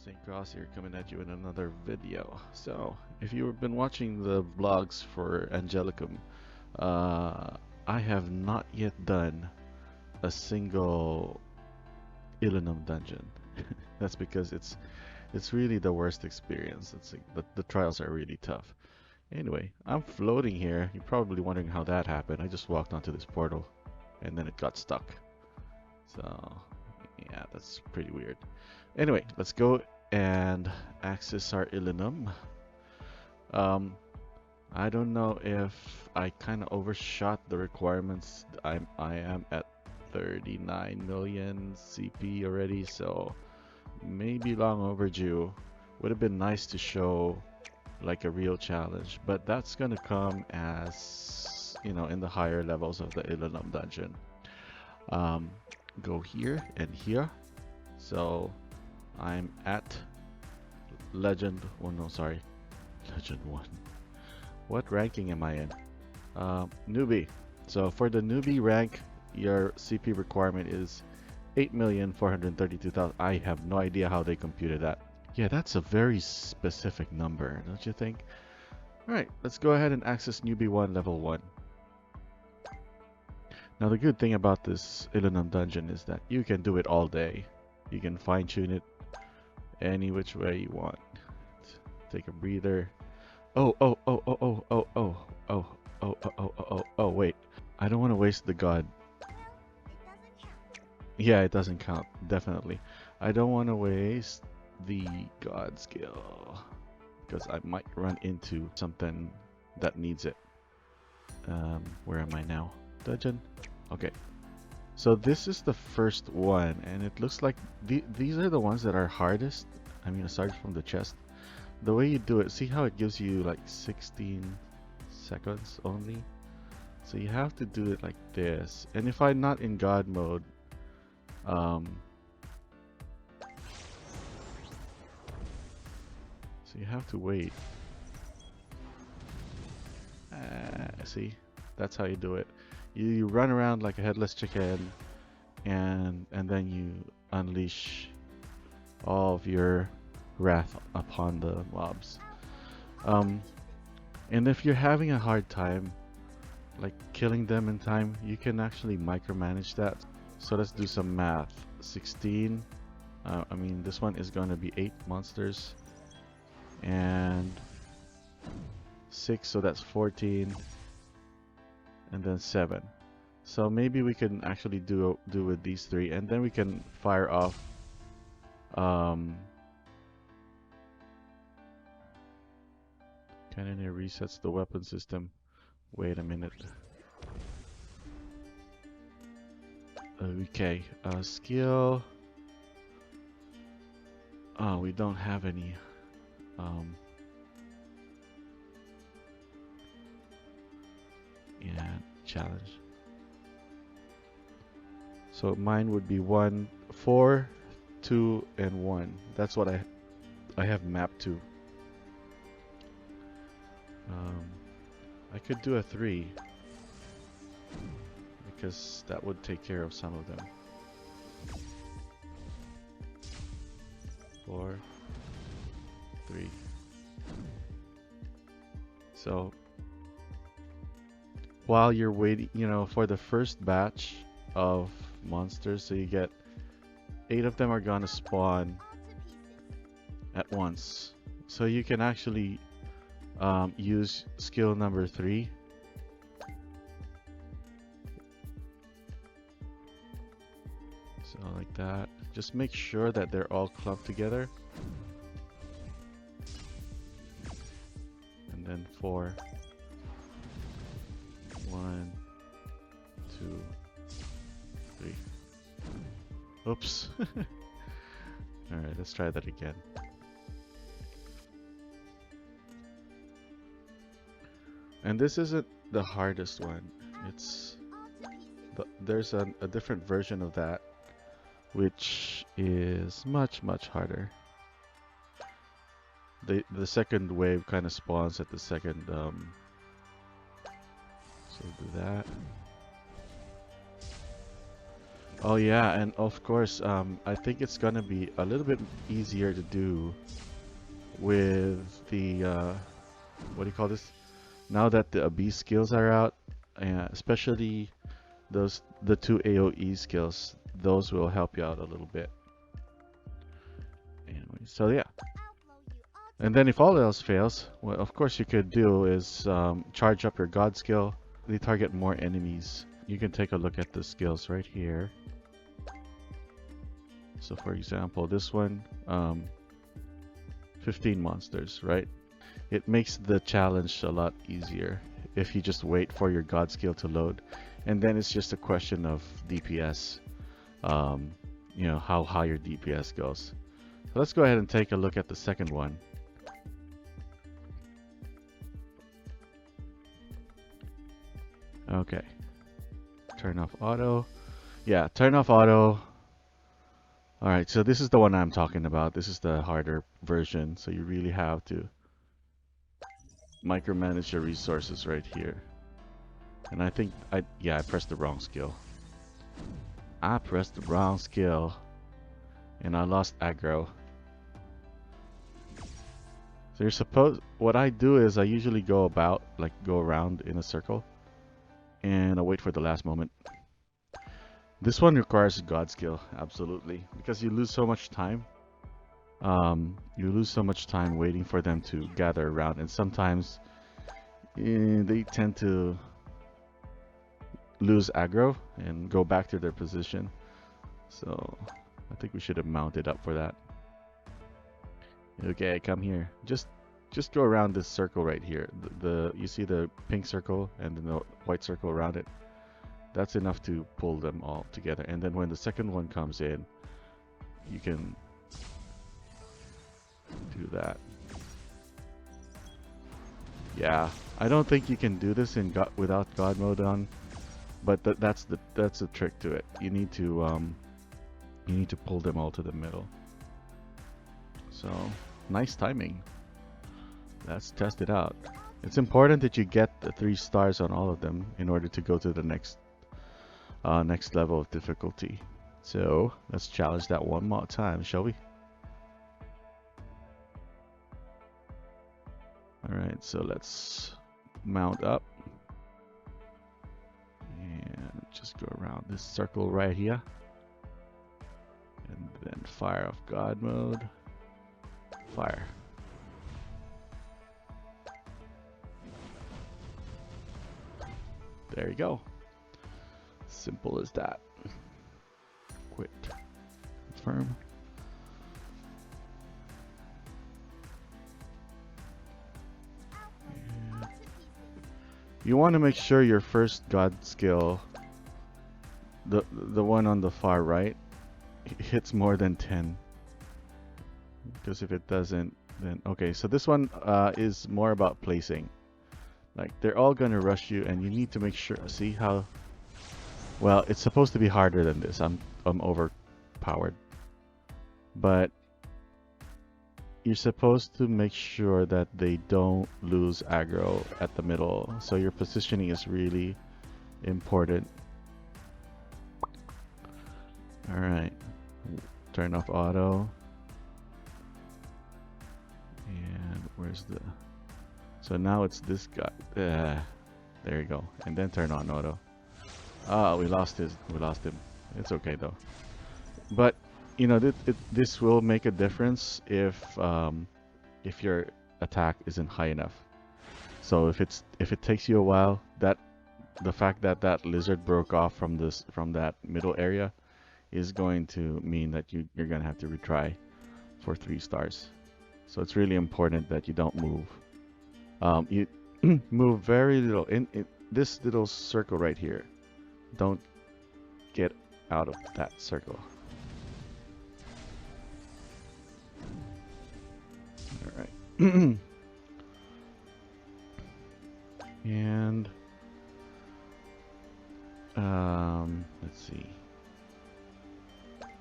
St. Krauss here, coming at you in another video. So, if you've been watching the vlogs for Angelicum, I have not yet done a single illunom dungeon. That's because it's really the worst experience. The trials are really tough. Anyway, I'm floating here. You're probably wondering how that happened. I just walked onto this portal, and then it got stuck. So, yeah, that's pretty weird. Anyway, let's go and access our illunom. Um, I don't know if I kind of overshot the requirements. I am at 39 million CP already, so maybe long overdue. Would have been nice to show like a real challenge, but that's gonna come as in the higher levels of the illunom dungeon. Um, go here and here. So I'm at Legend. Oh no, sorry, Legend 1. What ranking am I in? Newbie. So for the newbie rank, your CP requirement is 8,432,000. I have no idea how they computed that. Yeah, that's a very specific number, don't you think? Alright, let's go ahead and access newbie 1 level 1. Now the good thing about this illunom dungeon is that you can do it all day. You can fine tune it any which way you want. Take a breather. Oh, wait. I don't want to waste the god. Yeah, it doesn't count, definitely. I don't want to waste the god skill because I might run into something that needs it. Where am I now? Dungeon? Okay. So this is the first one, and it looks like these are the ones that are hardest. I mean, aside from the chest. The way you do it, see how it gives you like 16 seconds only? So you have to do it like this. And if I'm not in God mode, so you have to wait. See, that's how you do it. You run around like a headless chicken, and then you unleash all of your wrath upon the mobs. And if you're having a hard time like killing them in time, you can actually micromanage that. So let's do some math. 16, I mean this one is going to be 8 monsters, and 6, so that's 14, and then 7. So maybe we can actually do with these 3, and then we can fire off Cannoneer resets the weapon system. Wait a minute. Okay, skill. Oh, we don't have any. Yeah, challenge. So mine would be 1, 4, 2, and 1. That's what I have mapped to. I could do a 3 because that would take care of some of them. 4, 3. So while you're waiting, for the first batch of monsters, so you get 8 of them are gonna spawn at once. So you can actually use skill number 3. So like that. Just make sure that they're all clumped together. And then 4. 1, 2, 3. Oops. Alright, let's try that again. And this isn't the hardest one. There's a different version of that, which is much harder. The second wave kind of spawns at the second. So do that. Oh yeah, and of course, I think it's gonna be a little bit easier to do with the what do you call this? Now that the beast skills are out, especially the two AOE skills, those will help you out a little bit. Anyway, so yeah. And then if all else fails, what of course you could do is charge up your god skill. They target more enemies. You can take a look at the skills right here. So for example, this one, 15 monsters, right? It makes the challenge a lot easier if you just wait for your god skill to load. And then it's just a question of DPS, you know, how high your DPS goes. So let's go ahead and take a look at the second one. Okay. Turn off auto. Yeah, turn off auto. Alright, so this is the one I'm talking about. This is the harder version, so you really have to micromanage your resources right here. And I think I pressed the wrong skill. I pressed the wrong skill and I lost aggro. So you're supposed, what I do is I usually go around in a circle and I wait for the last moment. This one requires god skill, absolutely, because you lose so much time. You lose so much time waiting for them to gather around, and sometimes they tend to lose aggro and go back to their position. So I think we should have mounted up for that. Okay, come here. Just go around this circle right here. You see the pink circle and then the white circle around it. That's enough to pull them all together. And then when the second one comes in, you can do that. Yeah, I don't think you can do this in without God mode on, but that's the trick to it. You need to pull them all to the middle. So nice timing. Let's test it out. It's important that you get the 3 stars on all of them in order to go to the next level of difficulty. So let's challenge that one more time, shall we? Alright, so let's mount up and just go around this circle right here and then fire off God mode. Fire. There you go. Simple as that. Quit. Confirm. And you want to make sure your first god skill, the one on the far right, hits more than 10. Because if it doesn't, then okay. So this one is more about placing. Like they're all gonna rush you, and you need to make sure. See how? Well, it's supposed to be harder than this. I'm overpowered, but you're supposed to make sure that they don't lose aggro at the middle. So your positioning is really important. All right, turn off auto. And where's the? So now it's this guy. There you go. And then turn on auto. Ah, we lost him. It's okay though. But you know, this will make a difference if your attack isn't high enough. So if it takes you a while, the fact that lizard broke off from that middle area is going to mean that you're gonna have to retry for 3 stars. So it's really important that you don't move. You move very little in this little circle right here. Don't get out of that circle. All right. And let's see.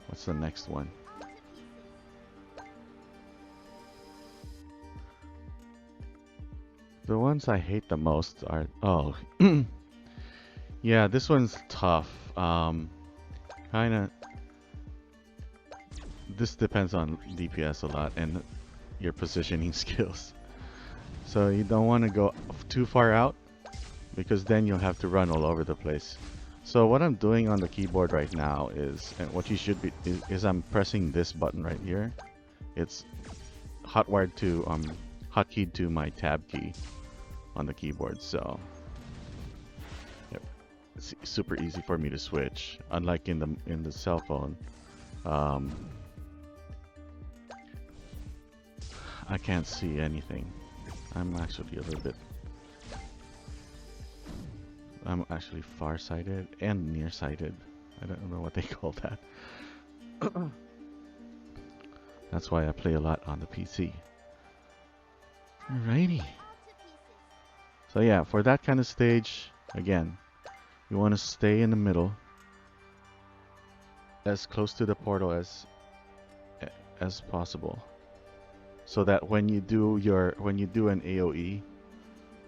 What's the next one? The ones I hate the most are yeah, this one's tough. Kinda. This depends on DPS a lot and your positioning skills. So you don't want to go too far out because then you'll have to run all over the place. So what I'm doing on the keyboard right now is, and what you should be, is I'm pressing this button right here. It's hotwired to, hotkeyed to my tab key on the keyboard. So yep, it's super easy for me to switch. Unlike in the cell phone, I can't see anything. I'm actually a little bit. I'm actually farsighted and nearsighted. I don't know what they call that. That's why I play a lot on the PC. Alrighty. So yeah, for that kind of stage, again, you want to stay in the middle, as close to the portal as possible, so that when you do an AoE,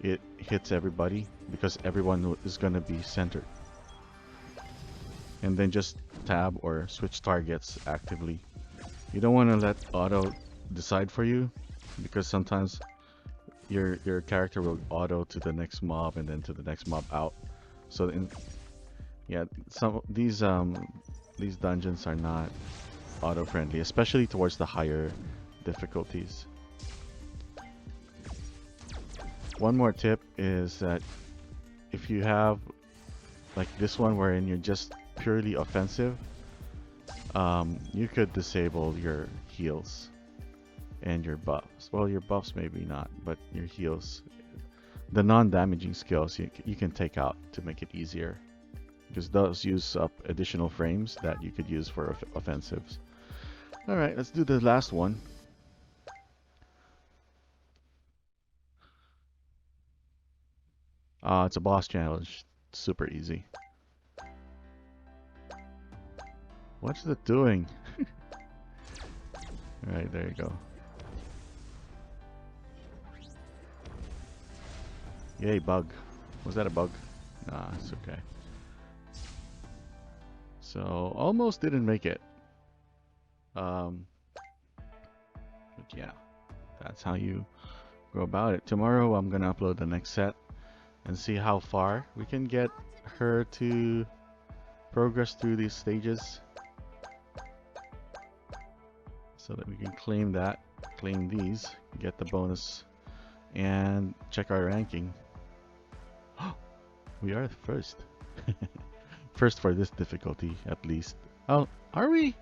it hits everybody because everyone is going to be centered. And then just tab or switch targets actively. You don't want to let auto decide for you, because sometimes your character will auto to the next mob and then to the next mob out. So yeah, some these dungeons are not auto friendly, especially towards the higher difficulties. One more tip is that if you have like this one wherein you're just purely offensive, you could disable your heals and your buffs. Well, your buffs maybe not, but your heals, the non-damaging skills, you can take out to make it easier, because those use up additional frames that you could use for offensives. All right, let's do the last one. It's a boss challenge. Super easy. What's it doing? Alright, there you go. Yay, bug. Was that a bug? Nah, it's okay. So, almost didn't make it. But yeah, that's how you go about it. Tomorrow I'm gonna upload the next set and see how far we can get her to progress through these stages, so that we can claim these, get the bonus, and check our ranking. We are first. First for this difficulty, at least. Oh, are we?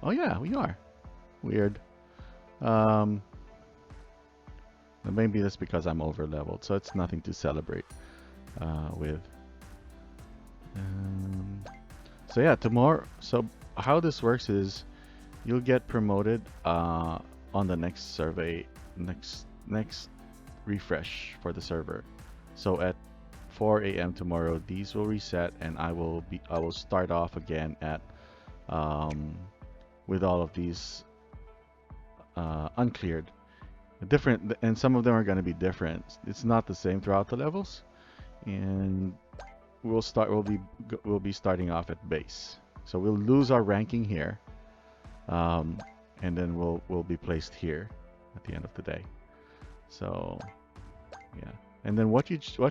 Oh yeah, we are. Weird. Maybe that's because I'm over leveled, so it's nothing to celebrate with. So yeah, tomorrow. So how this works is, you'll get promoted on the next survey, next refresh for the server. So at 4 a.m. tomorrow, these will reset, and I will start off again at with all of these uncleared. Different, and some of them are going to be different. It's not the same throughout the levels, and we'll be starting off at base. So we'll lose our ranking here, and then we'll be placed here at the end of the day. So yeah, and then what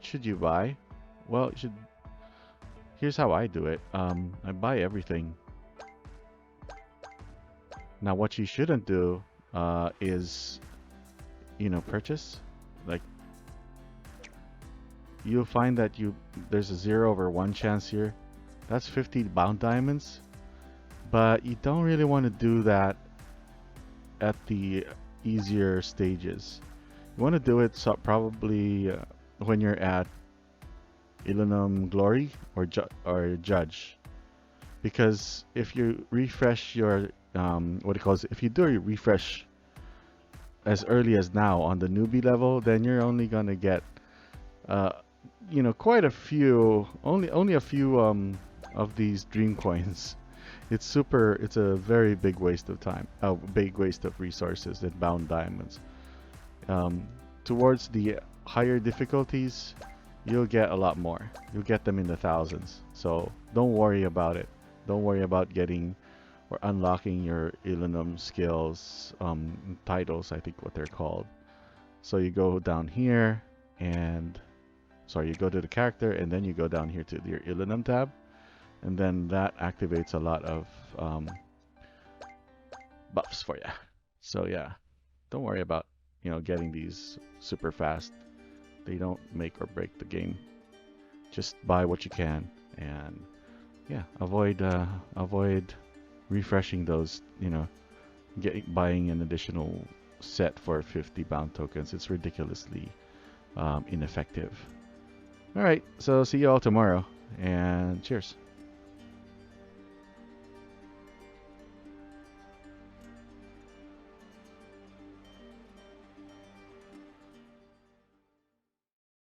should you buy? Well, here's how I do it. I buy everything. Now what you shouldn't do is, purchase. Like, you'll find that there's a 0/1 chance here. That's 50 bound diamonds, but you don't really want to do that at the easier stages. You want to do it probably when you're at illunom glory or judge, because if you refresh your if you do a refresh as early as now on the newbie level, then you're only gonna get quite a few, only a few of these dream coins. It's a very big waste of time, a big waste of resources and bound diamonds. Towards the higher difficulties, you'll get a lot more. You'll get them in the thousands, so don't worry about it. Don't worry about getting or unlocking your illunom skills, titles, I think what they're called. So you go down here and, sorry, you go to the character and then you go down here to your illunom tab, and then that activates a lot of buffs for you. So yeah, don't worry about, getting these super fast. They don't make or break the game. Just buy what you can, and yeah, avoid refreshing those, buying an additional set for 50 bound tokens. It's ridiculously ineffective. All right, so see you all tomorrow, and cheers.